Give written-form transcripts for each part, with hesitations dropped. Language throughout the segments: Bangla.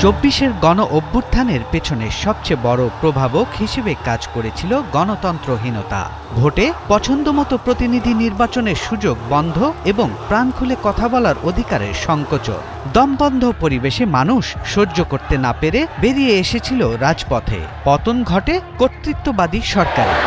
২৪-এর গণ অভ্যুত্থানের পেছনে সবচেয়ে বড় প্রভাবক হিসেবে কাজ করেছিল গণতন্ত্রহীনতা। ভোটে পছন্দমতো প্রতিনিধি নির্বাচনের সুযোগ বন্ধ এবং প্রাণ খুলে কথা বলার অধিকারের সংকোচন। দমবন্ধ পরিবেশে মানুষ সহ্য করতে না পেরে বেরিয়ে এসেছিল রাজপথে। পতন ঘটে কর্তৃত্ববাদী সরকারের।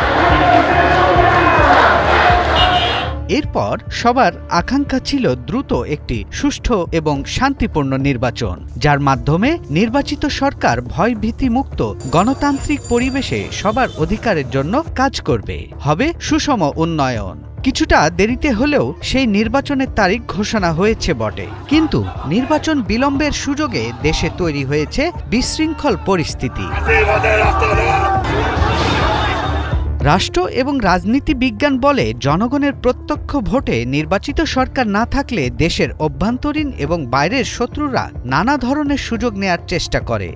এরপর সবার আকাঙ্ক্ষা ছিল দ্রুত একটি সুষ্ঠু এবং শান্তিপূর্ণ নির্বাচন, যার মাধ্যমে নির্বাচিত সরকার ভয়ভীতিমুক্ত গণতান্ত্রিক পরিবেশে সবার অধিকারের জন্য কাজ করবে। হবে সুষম উন্নয়ন। কিছুটা দেরিতে হলেও সেই নির্বাচনের তারিখ ঘোষণা হয়েছে বটে, কিন্তু নির্বাচন বিলম্বের সুযোগে দেশে তৈরি হয়েছে বিশৃঙ্খল পরিস্থিতি। রাষ্ট্র এবং রাজনীতি বিজ্ঞান বলে, জনগণের প্রত্যক্ষ ভোটে নির্বাচিত সরকার না থাকলে দেশের অভ্যন্তরীণ এবং বাইরের শত্রুরা নানা ধরনের সুযোগ নেয়ার চেষ্টা করে।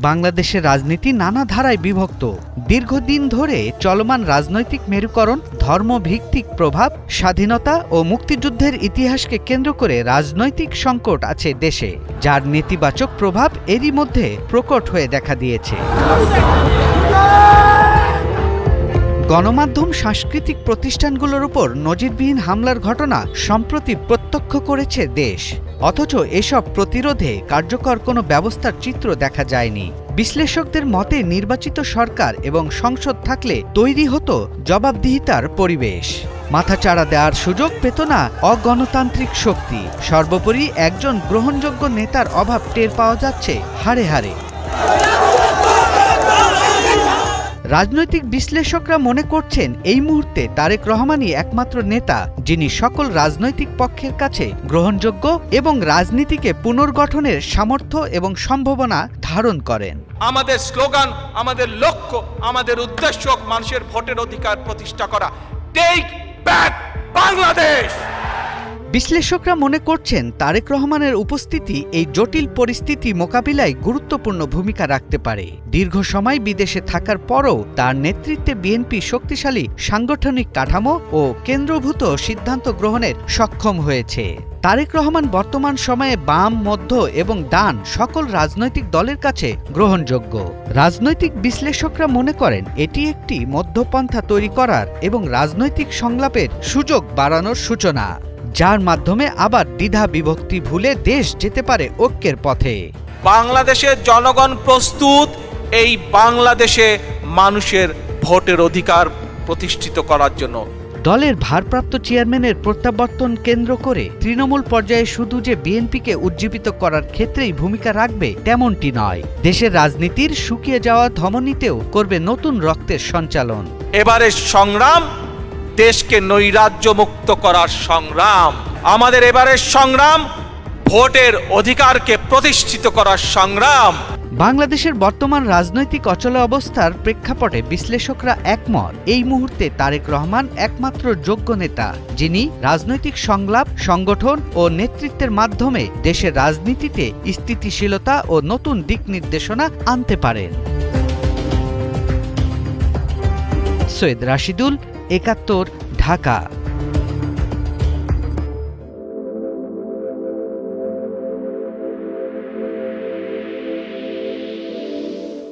বাংলাদেশের রাজনীতি নানা ধারায় বিভক্ত। দীর্ঘদিন ধরে চলমান রাজনৈতিক মেরুকরণ, ধর্মভিত্তিক প্রভাব, স্বাধীনতা ও মুক্তিযুদ্ধের ইতিহাসকে কেন্দ্র করে রাজনৈতিক সংকট আছে দেশে, যার নেতিবাচক প্রভাব এরই মধ্যে প্রকট হয়ে দেখা দিয়েছে। গণমাধ্যম, সাংস্কৃতিক প্রতিষ্ঠানগুলোর উপর নজিরবিহীন হামলার ঘটনা সম্প্রতি প্রত্যক্ষ করেছে দেশ। অথচ এসব প্রতিরোধে কার্যকর কোনো ব্যবস্থার চিত্র দেখা যায়নি। বিশ্লেষকদের মতে, নির্বাচিত সরকার এবং সংসদ থাকলে তৈরি হতো জবাবদিহিতার পরিবেশ। মাথাচাড়া দেওয়ার সুযোগ পেত না অগণতান্ত্রিক শক্তি। সর্বোপরি একজন গ্রহণযোগ্য নেতার অভাব টের পাওয়া যাচ্ছে হাড়ে হাড়ে। রাজনৈতিক বিশ্লেষকরা মনে করছেন, এই মুহূর্তে তারেক রহমানই একমাত্র নেতা যিনি সকল রাজনৈতিক পক্ষের কাছে গ্রহণযোগ্য এবং রাজনীতিকে পুনর্গঠনের সামর্থ্য এবং সম্ভাবনা ধারণ করেন। আমাদের স্লোগান, আমাদের লক্ষ্য, আমাদের উদ্দেশ্য মানুষের ভোটের অধিকার প্রতিষ্ঠা করা। Take back Bangladesh. বিশ্লেষকরা মনে করছেন, তারেক রহমানের উপস্থিতি এই জটিল পরিস্থিতি মোকাবিলায় গুরুত্বপূর্ণ ভূমিকা রাখতে পারে। দীর্ঘ সময় বিদেশে থাকার পরও তার নেতৃত্বে বিএনপি শক্তিশালী সাংগঠনিক কাঠামো ও কেন্দ্রভূত সিদ্ধান্ত গ্রহণের সক্ষম হয়েছে। তারেক রহমান বর্তমান সময়ে বাম, মধ্য এবং ডান সকল রাজনৈতিক দলের কাছে গ্রহণযোগ্য। রাজনৈতিক বিশ্লেষকরা মনে করেন, এটি একটি মধ্যপন্থা তৈরি করার এবং রাজনৈতিক সংলাপের সুযোগ বাড়ানোর সূচনা, যার মাধ্যমে আবার দ্বিধা বিভক্তি ভুলে দেশ যেতে পারে ঐক্যের পথে। বাংলাদেশের জনগণ প্রস্তুত এই বাংলাদেশে মানুষের ভোটের অধিকার প্রতিষ্ঠিত করার জন্য। দলের ভারপ্রাপ্ত চেয়ারম্যানের প্রত্যাবর্তন কেন্দ্র করে তৃণমূল পর্যায়ে শুধু যে বিএনপিকে উজ্জীবিত করার ক্ষেত্রেই ভূমিকা রাখবে তেমনটি নয়, দেশের রাজনীতির শুকিয়ে যাওয়া ধমনীতেও করবে নতুন রক্তের সঞ্চালন। এবারের সংগ্রাম দেশকে নৈরাজ্য মুক্ত করার সংগ্রাম। আমাদের এবারের সংগ্রাম ভোটের অধিকারকে প্রতিষ্ঠিত করার সংগ্রাম। বাংলাদেশের বর্তমান রাজনৈতিক অচলাবস্থার প্রেক্ষাপটে বিশ্লেষকরা একমত, এই মুহূর্তে তারেক রহমান একমাত্র যোগ্য নেতা যিনি রাজনৈতিক সংলাপ, সংগঠন ও নেতৃত্বের মাধ্যমে দেশের রাজনীতিতে স্থিতিশীলতা ও নতুন দিক নির্দেশনা আনতে পারেন। সৈয়দ রাশিদুল, ৭১, ঢাকা।